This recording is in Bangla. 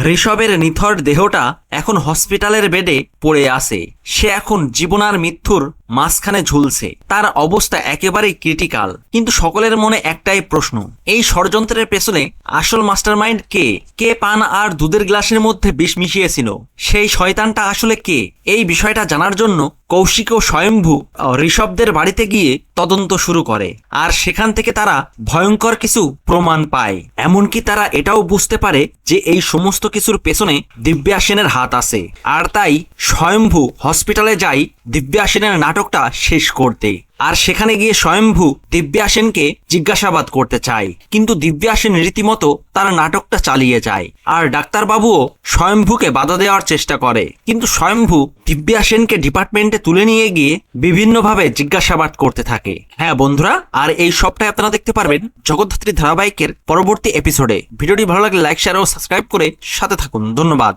ঋষভের নিথর দেহটা এখন হসপিটালের বেডে পড়ে আছে। সে এখন জীবন আর মৃত্যুর মাঝখানে ঝুলছে। তার অবস্থা একেবারেই ক্রিটিক্যাল। কিন্তু সকলের মনে একটাই প্রশ্ন, এই ষড়যন্ত্রের পেছনে আসল মাস্টারমাইন্ড কে? কে পান আর দুধের গ্লাসের মধ্যে বিষ মিশিয়েছিল? সেই শয়তানটা আসলে কে? এই বিষয়টা জানার জন্য কৌশিক ও স্বয়ম্ভু ঋষভদের বাড়িতে গিয়ে তদন্ত শুরু করে। আর সেখান থেকে তারা ভয়ঙ্কর কিছু প্রমাণ পায়। এমনকি তারা এটাও বুঝতে পারে যে এই সমস্ত কিছুর পেছনে দিব্যা সেনের হাত আছে। আর তাই স্বয়ম্ভু হসপিটালে যায় দিব্যা সেনের নাটকটা শেষ করতে। আর সেখানে গিয়ে স্বয়ম্ভু দিব্যা সেনকে জিজ্ঞাসাবাদ করতে চায়, কিন্তু দিব্যা সেন রীতিমতো তার নাটকটা চালিয়ে যায়। আর ডাক্তারবাবুও স্বয়ম্ভুকে বাধা দেওয়ার চেষ্টা করে, কিন্তু স্বয়ম্ভু দিব্যা সেনকে ডিপার্টমেন্টে তুলে নিয়ে গিয়ে বিভিন্নভাবে জিজ্ঞাসাবাদ করতে থাকে। হ্যাঁ বন্ধুরা, আর এই সবটাই আপনারা দেখতে পারবেন জগদ্ধাত্রী ধারাবাহিকের পরবর্তী এপিসোডে। ভিডিওটি ভালো লাগলে লাইক, শেয়ার ও সাবস্ক্রাইব করে সাথে থাকুন। ধন্যবাদ।